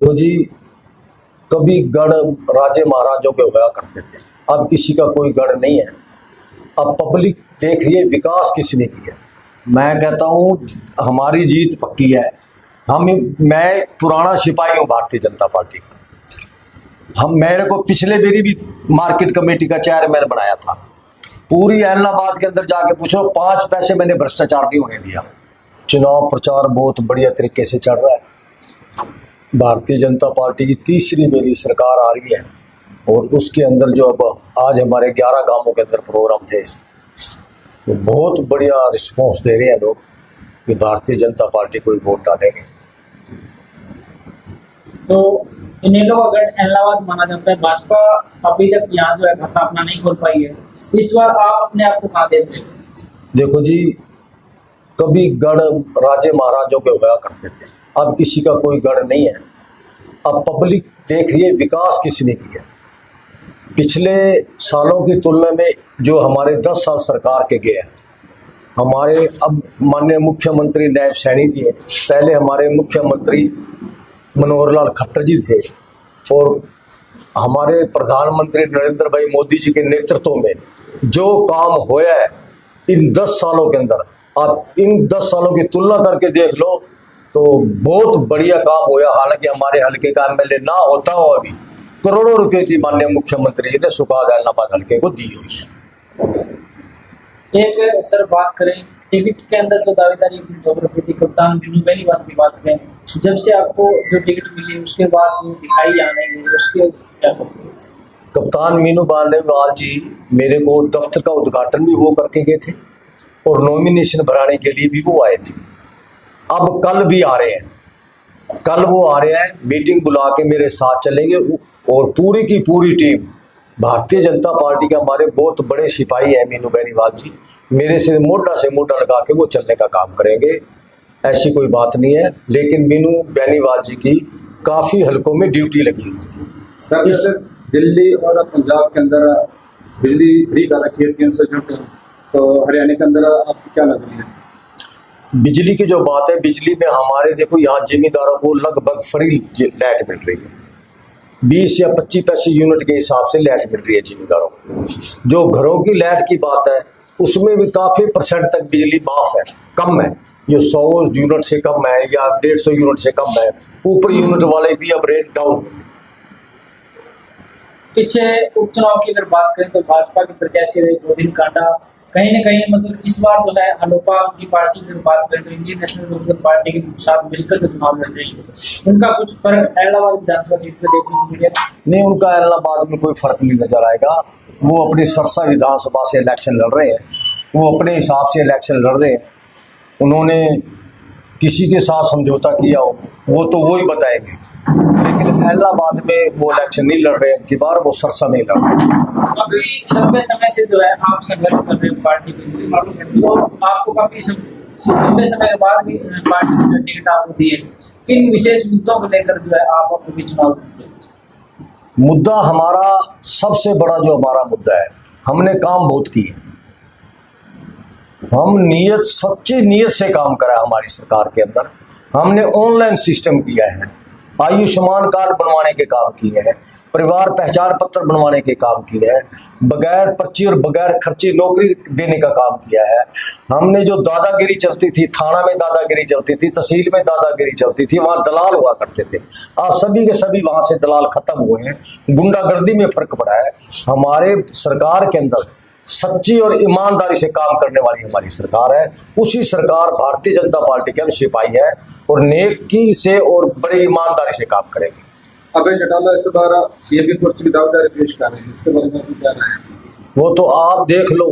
तो जी, कभी गढ़ राजे महाराजों के हुआ करते थे, अब किसी का कोई गढ़ नहीं है। अब पब्लिक देख रही है विकास किसने किया। मैं कहता हूँ हमारी जीत पक्की है। मैं पुराना सिपाही हूँ भारतीय जनता पार्टी का। मेरे को पिछले बेरी भी मार्केट कमेटी का चेयरमैन बनाया था। पूरी इलाहाबाद के अंदर जाके पूछो, 5 पैसे मैंने भ्रष्टाचार नहीं होने दिया। चुनाव प्रचार बहुत बढ़िया तरीके से चल रहा है। भारतीय जनता पार्टी की तीसरी मेरी सरकार आ रही है और उसके अंदर जो अब आज हमारे 11 गांवों के अंदर प्रोग्राम थे, तो बहुत बढ़िया रिस्पॉन्स दे रहे हैं लोग कि भारतीय जनता पार्टी को ही वोट डालेंगे। तो इनेलो का गढ़ इलाहाबाद माना जाता है। भाजपा अभी तक यहाँ जो है खाता अपना नहीं खोल पाई है। इस बार आप अपने आप को कहाँ देते हैं? देखो जी, कभी गढ़ राजे महाराजों के हुआ करते थे, अब किसी का कोई गढ़ नहीं है। अब पब्लिक देख रही है विकास किसने किया। पिछले सालों की तुलना में जो हमारे 10 साल सरकार के गए हैं, हमारे अब माननीय मुख्यमंत्री नायब सैनी जी हैं, पहले हमारे मुख्यमंत्री मनोहर लाल खट्टर जी थे, और हमारे प्रधानमंत्री नरेंद्र भाई मोदी जी के नेतृत्व में जो काम होया है इन 10 सालों के अंदर, आप इन 10 सालों की तुलना करके देख लो तो बहुत बढ़िया काम होया। हालांकि हमारे हल्के का एमएलए ना होता हो, अभी करोड़ों रुपए की माननीय मुख्यमंत्री जी ने सुखाद इलाहाबाद हल्के को दी हुई है। एक सर बात करें टिकट के अंदर जो दावेदारी कप्तान मीनू बेनीवाल की बात करें, जब से आपको जो टिकट मिली उसके बाद वो दिखाई आने गई, उसके क्या कहते? कप्तान मीनू बेनीवाल जी मेरे को दफ्तर का उद्घाटन भी वो करके गए थे और नॉमिनेशन भराने के लिए भी वो आए थे। अब कल भी आ रहे हैं, कल वो आ रहे हैं, मीटिंग बुला के मेरे साथ चलेंगे और पूरी की पूरी टीम भारतीय जनता पार्टी के हमारे बहुत बड़े सिपाही हैं मीनू बेनीवाल जी, मेरे से मोटा लगा के वो चलने का काम करेंगे। ऐसी कोई बात नहीं है, लेकिन मीनू बेनीवाल जी की काफ़ी हलकों में ड्यूटी लगी हुई थी। सर दिल्ली और पंजाब के अंदर बिजली फ्री कर रखी है 300 यूनिट, तो हरियाणा के अंदर आपको क्या लग रही है? बिजली की जो बात है, बिजली में हमारे देखो यहाँ जिम्मेदारों को लगभग फ्री लाइट मिल रही है। 20 या 25 पैसे यूनिट के हिसाब से लाइट मिल रही है जिम्मेदारों को। जो घरों की लाइट की बात है उसमें भी काफ़ी % तक बिजली माफ है, कम है। जो 100 यूनिट से कम है या 150 यूनिट से कम है, ऊपर यूनिट वाले भी अब रेट डाउन। पीछे उपचुनाव की अगर बात करें तो भाजपा के प्रत्याशी रहे गोविंद कांडा, कहीं ना कहीं मतलब इस बार जो है अलोपा की पार्टी की बात करें तो इंडियन नेशनल लोकदल पार्टी के साथ मिलकर जो चुनाव लड़ रही है, उनका कुछ फर्क इलाहाबाद विधानसभा सीट पर देखने को मिलेगा? नहीं, उनका इलाहाबाद में कोई फर्क नहीं नजर आएगा। वो अपनी सरसा विधानसभा से इलेक्शन लड़ रहे हैं, वो अपने हिसाब से इलेक्शन लड़ रहे हैं। उन्होंने किसी के साथ समझौता किया हो वो तो वो ही बताएंगे, लेकिन इलाहाबाद में वो इलेक्शन नहीं लड़ रहे हैं। की बार वो सरसा नहीं लड़ रहे। काफी लंबे समय से जो है आप संघर्ष कर रहे हैं पार्टी के लिए, तो आपको काफी लंबे समय के बाद भी पार्टी ने टिकट आपको दी है। किन विशेष मुद्दों को लेकर जो है आप अपने चुनाव लड़ रहे हैं? मुद्दा हमारा सबसे बड़ा जो हमारा मुद्दा है, हमने काम बहुत किए, हम सच्ची नीयत से काम करा हमारी सरकार के अंदर। हमने ऑनलाइन सिस्टम किया है, आयुष्मान कार्ड बनवाने के काम किए हैं, परिवार पहचान पत्र बनवाने के काम किए हैं, बगैर पर्ची और बगैर खर्ची नौकरी देने का काम किया है। हमने जो दादागिरी चलती थी, थाना में दादागिरी चलती थी, तहसील में दादागिरी चलती थी, वहाँ दलाल हुआ करते थे, आज सभी के सभी वहाँ से दलाल खत्म हुए हैं। गुंडागर्दी में फर्क पड़ा है। हमारे सरकार के अंदर सच्ची और ईमानदारी से काम करने वाली हमारी सरकार है। उसी सरकार भारतीय जनता पार्टी के हम सिपाही हैं और नेकी से और बड़े ईमानदारी से काम करेंगे। अभय चौटाला इस बार सीएम की कुर्सी की दावेदारी पेश कर रहे हैं, इसके बारे में क्या राय है? वो तो आप देख लो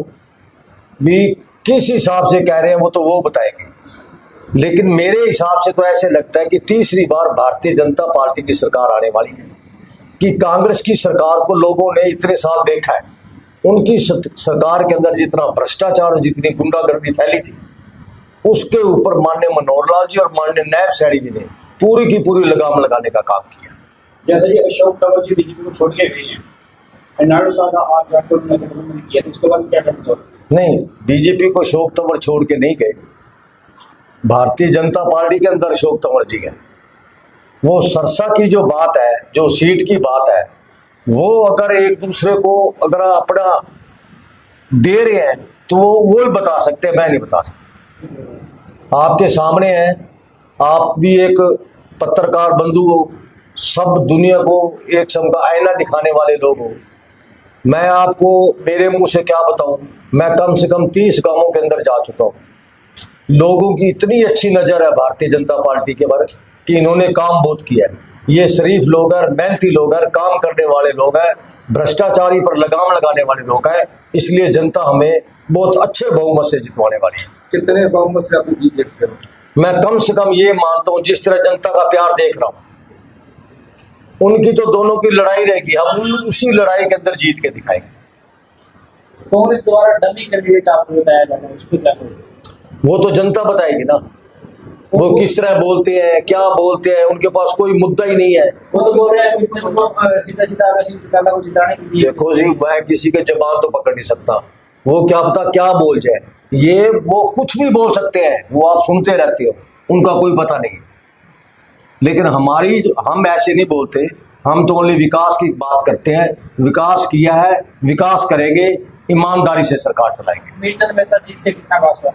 भी किस हिसाब से कह रहे हैं, वो तो वो बताएंगे, लेकिन मेरे हिसाब से तो ऐसे लगता है कि तीसरी बार भारतीय जनता पार्टी की सरकार आने वाली है। कि कांग्रेस की सरकार को लोगों ने इतने साल देखा है, उनकी सरकार के अंदर जितना भ्रष्टाचार और जितनी गुंडागर्दी फैली थी, उसके ऊपर माननीय मनोहर लाल जी और माननीय नायब सैनी जी ने पूरी की पूरी लगाम लगाने का काम किया। जैसे कि अशोक तंवर जी बीजेपी को छोड़ के गए हैं, नायडू साहब का आज जाकर उन्होंने गठबंधन किया, तो उसके बाद क्या कहना? नहीं, बीजेपी को अशोक तंवर छोड़ के नहीं गए, भारतीय जनता पार्टी के अंदर अशोक तंवर जी हैं। वो सरसा की जो बात है, जो सीट की बात है, वो अगर एक दूसरे को अगर अपना दे रहे हैं तो वो ही बता सकते हैं, मैं नहीं बता सकता। आपके सामने है, आप भी एक पत्रकार बंधु हो, सब दुनिया को एक किस्म का आईना दिखाने वाले लोग हो। मैं आपको मेरे मुंह से क्या बताऊं, मैं कम से कम 30 गांवों के अंदर जा चुका हूं। लोगों की इतनी अच्छी नज़र है भारतीय जनता पार्टी के बारे कि इन्होंने काम बहुत किया है। ये शरीफ लोग हैं, मेहनती लोग हैं, काम करने वाले लोग हैं, भ्रष्टाचारी पर लगाम लगाने वाले लोग हैं। इसलिए जनता हमें बहुत अच्छे बहुमत से जितवाने वाली है। कितने बहुमत से आप जीत देखते हो? मैं कम से कम ये मानता हूँ, जिस तरह जनता का प्यार देख रहा हूँ, उनकी तो दोनों की लड़ाई रहेगी, हम उसी लड़ाई के अंदर जीत के दिखाएंगे। कांग्रेस द्वारा डमी कैंडिडेट आपको बताया जा रहा है, उस पर क्या कहोगे? वो तो जनता बताएगी ना, वो किस तरह बोलते हैं, क्या बोलते हैं, उनके पास कोई मुद्दा ही नहीं है। वो तो बोल रहे हैं सीधा सीधा अवैध घोटाला को जिताने के लिए। देखो जी, मैं किसी के जबान तो पकड़ नहीं सकता, वो क्या पता क्या बोल जाए, ये वो कुछ भी बोल सकते हैं, वो आप सुनते रहते हो, उनका कोई पता नहीं है। लेकिन हम ऐसे नहीं बोलते, हम तो ओनली विकास की बात करते हैं। विकास किया है, विकास करेंगे, ईमानदारी से सरकार चलाएंगे। मीरचंद मेहता जीत से कितना विश्वास?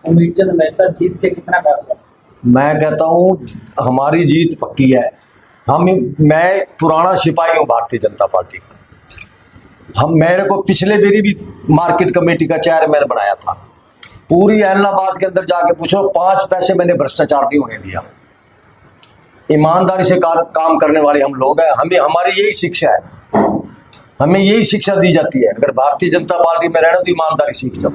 मीरचंद मेहता जीत से कितना विश्वास? मैं कहता हूँ हमारी जीत पक्की है। मैं पुराना सिपाही हूँ भारतीय जनता पार्टी का। मेरे को पिछले बेरी भी मार्केट कमेटी का चेयरमैन बनाया था। पूरी एलनाबाद के अंदर जाके पूछो, 5 पैसे मैंने भ्रष्टाचार नहीं होने दिया। ईमानदारी से काम करने वाले हम लोग हैं। हमारी यही शिक्षा है, हमें यही शिक्षा दी जाती है, अगर भारतीय जनता पार्टी में रहना तो ईमानदारी सीख जाओ।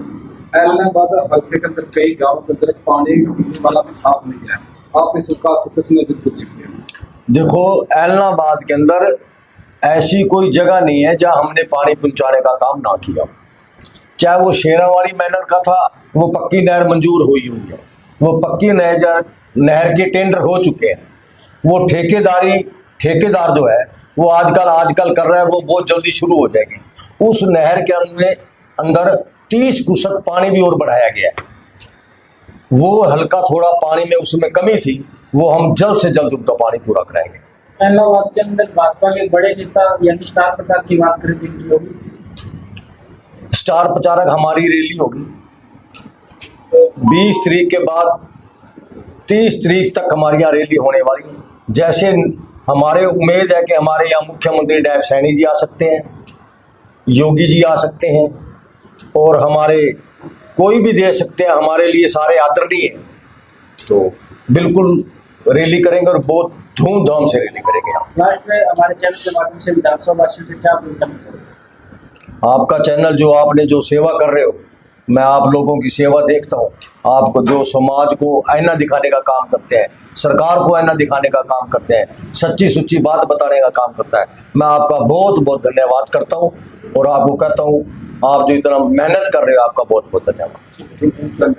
एलनाबाद हल्के के अंदर कई गाँव के अंदर पानी पीने वाला भी साफ नहीं है, आप इस विकास को किस नजर से देखते हैं? देखो, एलनाबाद के अंदर ऐसी कोई जगह नहीं है जहां हमने पानी पहुंचाने का काम ना किया। चाहे वो शेरावाली मैनर का था, वो पक्की नहर मंजूर हुई है, वो पक्की नहर के टेंडर हो चुके हैं। वो ठेकेदार जो है वो आजकल कर रहा है, वो बहुत जल्दी शुरू हो जाएगी। उस नहर के अंदर 30 क्यूसेक पानी भी और बढ़ाया गया है। वो हल्का थोड़ा पानी में उसमें कमी थी, वो हम जल्द से जल्द उनका पानी पूरा कराएंगे। एलनाबाद के अंदर भाजपा के बड़े नेता यानी स्टार प्रचारक की बात करें तो होगी। स्टार प्रचारक हमारी रैली होगी 20 तारीख के बाद 30 तारीख तक हमारी यहाँ रैली होने वाली है। जैसे हमारे उम्मीद है कि हमारे यहाँ मुख्यमंत्री नायब सैनी जी आ सकते हैं, योगी जी आ सकते हैं, और हमारे कोई भी दे सकते हैं, हमारे लिए सारे आदरणीय हैं। तो बिल्कुल रैली करेंगे और बहुत धूमधाम से रैली करेंगे। लास्ट में हमारे चैनल के माध्यम से विधानसभा वासियों से क्या अपील करना चाहिए? आपका चैनल जो आपने जो सेवा कर रहे हो, मैं आप लोगों की सेवा देखता हूँ। आपको जो समाज को आईना दिखाने का काम करते हैं, सरकार को आईना दिखाने का काम करते हैं, सच्ची सुच्ची बात बताने का काम करता है, मैं आपका बहुत बहुत धन्यवाद करता हूँ। और आपको कहता हूँ, आप जो इतना मेहनत कर रहे हो, आपका बहुत बहुत धन्यवाद।